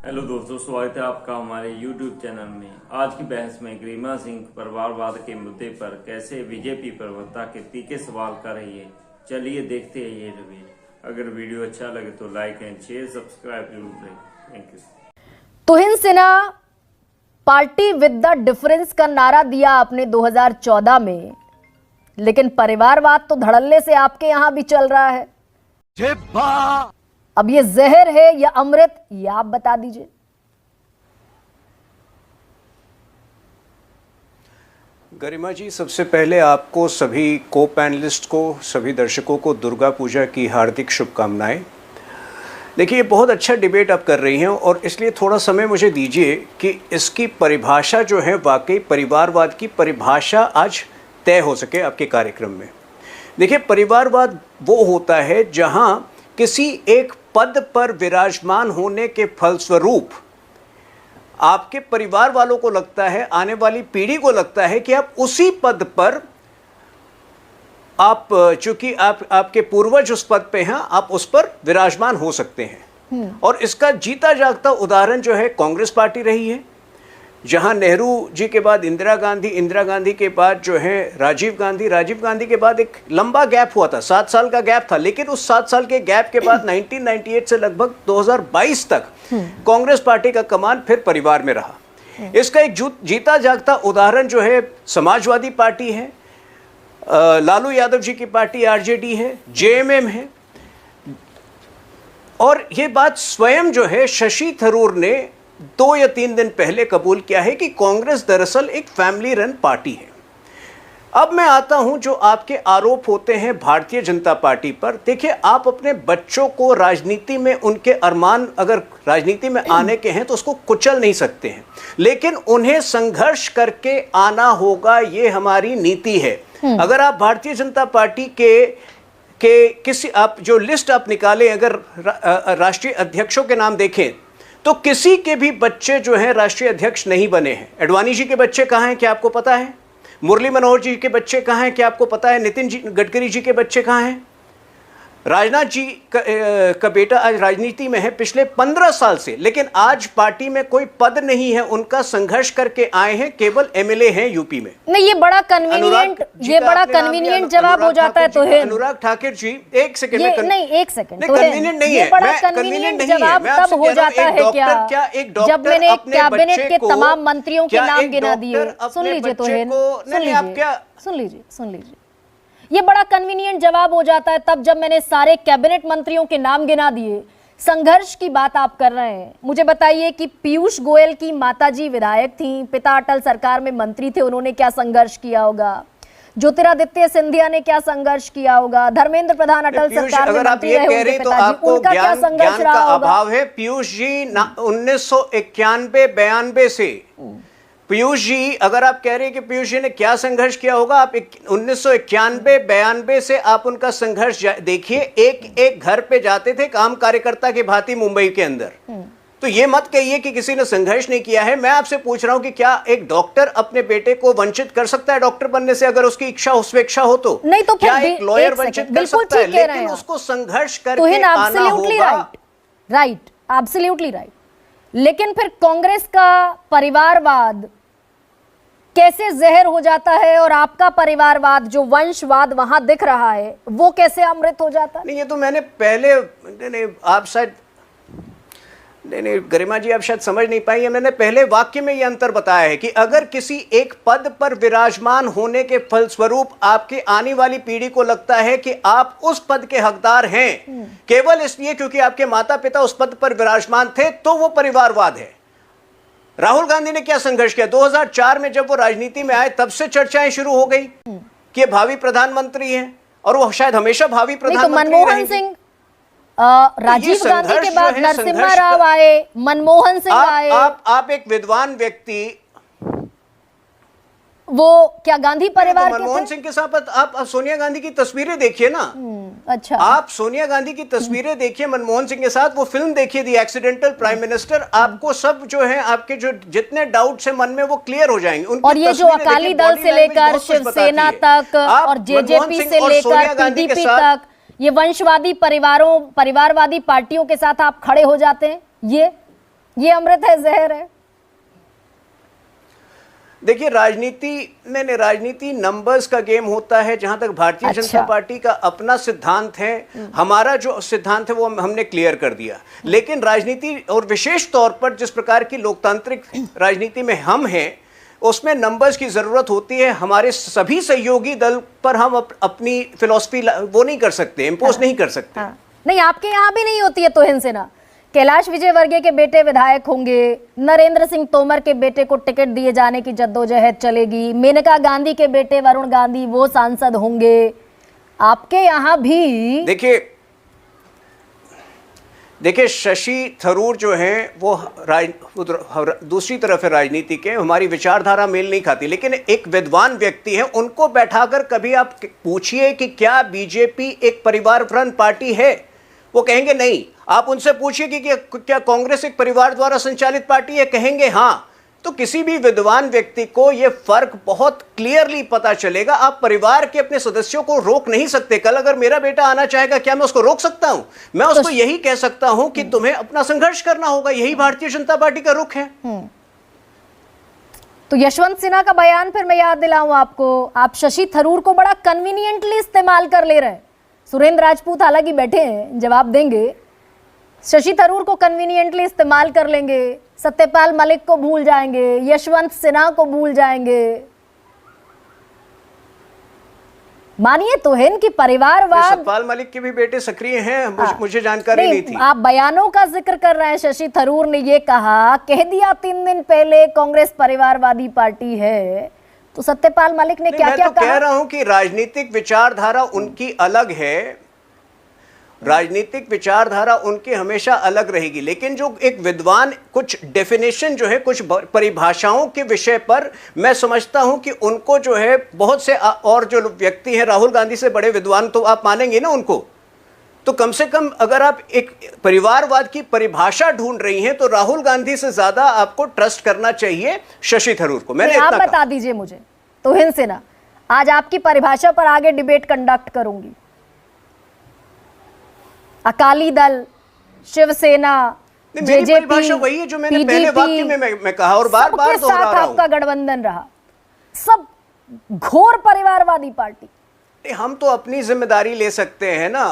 Hello दोस्तों, स्वागत है आपका हमारे YouTube चैनल में। आज की बहस में गरिमा सिंह परिवारवाद के मुद्दे पर कैसे बीजेपी प्रवक्ता के तीखे सवाल कर रही है। चलिए देखते हैं ये वीडियो। अगर वीडियो अच्छा लगे तो लाइक एंड शेयर सब्सक्राइब जरूर करें। Thank you. Tuhin Sinha party with the difference का नारा दिया आपने 2014 में, लेकिन परिवारवाद तो धड़ल्ले से आपके यहां भी चल रहा है। अब ये जहर है या अमृत, ये आप बता दीजिए। गरिमा जी, सबसे पहले आपको सभी को पैनलिस्ट को, सभी दर्शकों को दुर्गा पूजा की हार्दिक शुभकामनाएं। देखिए, ये बहुत अच्छा डिबेट आप कर रही हैं और इसलिए थोड़ा समय मुझे दीजिए कि इसकी परिभाषा जो है, वाकई परिवारवाद की परिभाषा आज तय हो सके आपके कार्यक्रम में। देखिए, परिवारवाद वो होता है जहां किसी एक पद पर विराजमान होने के फलस्वरूप आपके परिवार वालों को लगता है, आने वाली पीढ़ी को लगता है कि आप उसी पद पर, चूंकि आपके पूर्वज उस पद पे हैं, आप उस पर विराजमान हो सकते हैं। और इसका जीता जागता उदाहरण जो है कांग्रेस पार्टी रही है, जहां नेहरू जी के बाद इंदिरा गांधी के बाद जो है राजीव गांधी के बाद एक लंबा गैप हुआ था, 7 साल का गैप था। लेकिन उस 7 साल के गैप के बाद 1998 से लगभग 2022 तक कांग्रेस पार्टी का कमान फिर परिवार में रहा। इसका एक जीता जागता उदाहरण जो है समाजवादी पार्टी है, लालू यादव जी की पार्टी आरजेडी है, जेएमएम है। और ये बात स्वयं जो है शशि थरूर ने 2 या 3 दिन पहले कबूल किया है कि कांग्रेस दरअसल एक फैमिली रन पार्टी है। अब मैं आता हूं जो आपके आरोप होते हैं भारतीय जनता पार्टी पर। देखिए, आप अपने बच्चों को राजनीति में, उनके अरमान अगर राजनीति में आने के हैं तो उसको कुचल नहीं सकते हैं, लेकिन उन्हें संघर्ष करके आना होगा, ये हमारी नीति है। अगर आप भारतीय जनता पार्टी के किसी, आप जो लिस्ट आप निकालें, अगर राष्ट्रीय अध्यक्षों के नाम देखें तो किसी के भी बच्चे जो हैं राष्ट्रीय अध्यक्ष नहीं बने हैं। अडवाणी जी के बच्चे कहाँ हैं, क्या आपको पता है? मुरली मनोहर जी के बच्चे कहाँ हैं, क्या आपको पता है? नितिन गडकरी जी के बच्चे कहाँ हैं? राजनाथ जी का बेटा आज राजनीति में है पिछले 15 साल से, लेकिन आज पार्टी में कोई पद नहीं है उनका। संघर्ष करके आए हैं, केवल एमएलए हैं यूपी में। नहीं, ये बड़ा कन्वीनियंट जवाब हो जाता है। तो है अनुराग ठाकुर जी, एक सेकंड नहीं, एक सेकंड, कन्वीनियंट नहीं है। बड़ा कन्वीनियंट जवाब तब हो जाता है क्या जब मैंने कैबिनेट के तमाम मंत्रियों के नाम गिना दिए। सुन लीजिए, तो सुन लीजिए, ये बड़ा कन्वीनियंट जवाब हो जाता है तब जब मैंने सारे कैबिनेट मंत्रियों के नाम गिना दिए। संघर्ष की बात आप कर रहे हैं। मुझे बताइए कि पीयूष गोयल की माताजी विधायक थीं, पिता अटल सरकार में मंत्री थे, उन्होंने क्या संघर्ष किया होगा? ज्योतिरादित्य सिंधिया ने क्या संघर्ष किया होगा? धर्मेंद्र प्रधान अटल सरकार में मंत्री रहे होंगे पिताजी, उनका क्या संघर्ष रहा होगा? अभाव है। पीयूष जी 1991-92 से, पीयूष जी, अगर आप कह रहे हैं कि पीयूष जी ने क्या संघर्ष किया होगा, आप 1991-92 से आप उनका संघर्ष देखिए। एक घर पे जाते थे काम कार्यकर्ता की भांति मुंबई के अंदर। तो ये मत कहिए कि किसी ने संघर्ष नहीं किया है। मैं आपसे पूछ रहा हूं कि क्या एक डॉक्टर अपने बेटे को वंचित कर सकता है डॉक्टर बनने से, अगर उसकी इच्छा, स्वेच्छा हो तो? नहीं, तो क्या एक लॉयर वंचित कर सकता है? लेकिन उसको संघर्ष करके आना होगा। Right, absolutely right. लेकिन फिर कांग्रेस का परिवारवाद कैसे जहर हो जाता है और आपका परिवारवाद, जो वंशवाद वहां दिख रहा है, वो कैसे अमृत हो जाता है? नहीं, ये तो मैंने पहले, आप शायद नहीं गरिमा जी, आप शायद समझ नहीं पाई है। मैंने पहले वाक्य में ये अंतर बताया है कि अगर किसी एक पद पर विराजमान होने के फलस्वरूप आपकी आने वाली पीढ़ी को लगता है कि आप उस पद के हकदार हैं केवल इसलिए क्योंकि आपके माता पिता उस पद पर विराजमान थे, तो वो परिवारवाद है। राहुल गांधी ने क्या संघर्ष किया? 2004 में जब वो राजनीति में आए, तब से चर्चाएं शुरू हो गई कि ये भावी प्रधानमंत्री हैं, और वो शायद हमेशा भावी प्रधानमंत्री। मनमोहन सिंह, राजीव गांधी के बाद नरसिम्हा राव आए, मनमोहन सिंह आए। आप एक विद्वान व्यक्ति, वो क्या गांधी परिवार के थे? मनमोहन सिंह के साथ आप सोनिया गांधी की तस्वीरें देखिए ना। अच्छा, आप सोनिया गांधी की तस्वीरें देखिए मनमोहन सिंह के साथ, वो फिल्म देखिए दी एक्सीडेंटल प्राइम मिनिस्टर। आपको सब जो है, आपके जो जितने डाउट्स हैं मन में, वो क्लियर हो जाएंगे। और ये जो अकाली दल से लेकर शिवसेना तक और जेजेपी से लेकर पीडीपी तक, ये वंशवादी परिवारवादी पार्टियों के साथ आप खड़े हो जाते हैं। ये ये अमृत है, जहर है? देखिए, राजनीति नंबर्स का गेम होता है। जहां तक भारतीय जनता पार्टी का अपना सिद्धांत है, हमारा जो सिद्धांत है वो हमने क्लियर कर दिया। लेकिन राजनीति और विशेष तौर पर जिस प्रकार की लोकतांत्रिक राजनीति में हम हैं, उसमें नंबर्स की जरूरत होती है। हमारे सभी सहयोगी दल पर हम अपनी फिलॉसफी वो नहीं कर सकते, इम्पोज नहीं कर सकते। नहीं, आपके यहाँ भी नहीं होती है तोहिन सेना। कैलाश विजयवर्गीय के बेटे विधायक होंगे, नरेंद्र सिंह तोमर के बेटे को टिकट दिए जाने की जद्दोजहद चलेगी, मेनका गांधी के बेटे वरुण गांधी वो सांसद होंगे। आपके यहाँ भी देखिए शशि थरूर जो हैं वो दूसरी तरफ है राजनीति के, हमारी विचारधारा मेल नहीं खाती। लेकिन एक विद्वान व्यक्ति है, उनको बैठाकर कभी आप पूछिए कि क्या बीजेपी एक परिवारवाद पार्टी है, वो कहेंगे नहीं। आप उनसे पूछिए कि क्या कांग्रेस एक परिवार द्वारा संचालित पार्टी है, कहेंगे हाँ। तो किसी भी विद्वान व्यक्ति को यह फर्क बहुत क्लियरली पता चलेगा। आप परिवार के अपने सदस्यों को रोक नहीं सकते। कल अगर मेरा बेटा आना चाहेगा, क्या मैं उसको रोक सकता हूं? मैं उसको यही कह सकता हूं कि तुम्हें अपना संघर्ष करना होगा। यही भारतीय जनता पार्टी का रुख है। तो यशवंत सिन्हा का बयान फिर मैं याद दिलाऊं आपको, आप शशि थरूर को बड़ा कन्वीनियंटली इस्तेमाल कर ले रहे हैं। सुरेंद्र राजपूत हालांकि बैठे हैं, जवाब देंगे। शशि थरूर को कन्वीनियंटली इस्तेमाल कर लेंगे, सत्यपाल मलिक को भूल जाएंगे, यशवंत सिन्हा को भूल जाएंगे। मानिए तोहिन की परिवारवाद। सत्यपाल मलिक के भी बेटे सक्रिय हैं, मुझे जानकारी नहीं थी। आप बयानों का जिक्र कर रहे हैं। शशि थरूर ने ये कह दिया 3 दिन पहले कांग्रेस परिवारवादी पार्टी है, तो सत्यपाल मलिक ने क्या क्या कहा? कह रहा हूं कि राजनीतिक विचारधारा उनकी अलग है, राजनीतिक विचारधारा उनकी हमेशा अलग रहेगी। लेकिन जो एक विद्वान कुछ डेफिनेशन जो है, कुछ परिभाषाओं के विषय पर मैं समझता हूं कि उनको जो है बहुत से और जो व्यक्ति हैं, राहुल गांधी से बड़े विद्वान तो आप मानेंगे ना उनको। तो कम से कम अगर आप एक परिवारवाद की परिभाषा ढूंढ रही हैं तो राहुल गांधी से ज्यादा आपको ट्रस्ट करना चाहिए शशि थरूर को। मैंने आप बता दीजिए मुझे तोहिन सेना, आज आपकी परिभाषा पर आगे डिबेट कंडक्ट करूंगी। अकाली दल, शिवसेना, जेजेपी, वही है जो मैंने पहले वाक्य में मैं कहा और बार बार दोहरा रहा हूं। आपका गठबंधन रहा, सब घोर परिवारवादी पार्टी। हम तो अपनी जिम्मेदारी ले सकते हैं ना,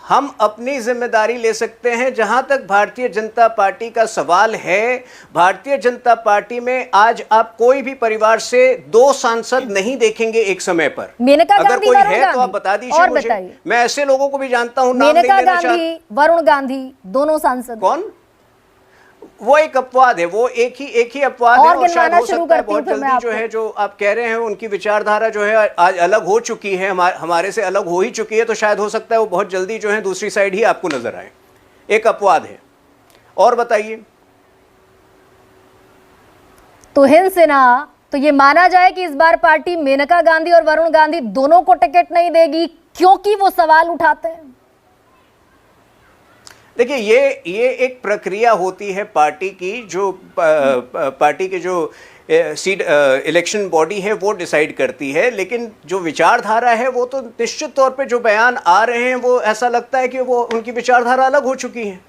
हम अपनी जिम्मेदारी ले सकते हैं। जहां तक भारतीय जनता पार्टी का सवाल है, भारतीय जनता पार्टी में आज आप कोई भी परिवार से 2 सांसद नहीं देखेंगे एक समय पर। अगर कोई है तो आप बता दीजिए मुझे। मैं ऐसे लोगों को भी जानता हूं, नाम नहीं लेना चाहता। वरुण गांधी दोनों सांसद। कौन? वो एक अपवाद है, वो एक ही अपवाद है। और शायद हो सकता है बहुत जल्दी जो है, जो आप कह रहे हैं उनकी विचारधारा जो है आज अलग हो चुकी है, हमारे से अलग हो ही चुकी है। तो शायद हो सकता है वो बहुत जल्दी जो है दूसरी साइड ही आपको नजर आए। एक अपवाद है। और बताइए तोहिन सिन्हा, तो ये माना जाए कि इस बार पार्टी मेनका गांधी और वरुण गांधी दोनों को टिकट नहीं देगी क्योंकि वो सवाल उठाते हैं? देखिए, ये एक प्रक्रिया होती है पार्टी की, जो पार्टी के जो सीट इलेक्शन बॉडी है वो डिसाइड करती है। लेकिन जो विचारधारा है वो तो निश्चित तौर पे जो बयान आ रहे हैं वो ऐसा लगता है कि वो उनकी विचारधारा अलग हो चुकी है।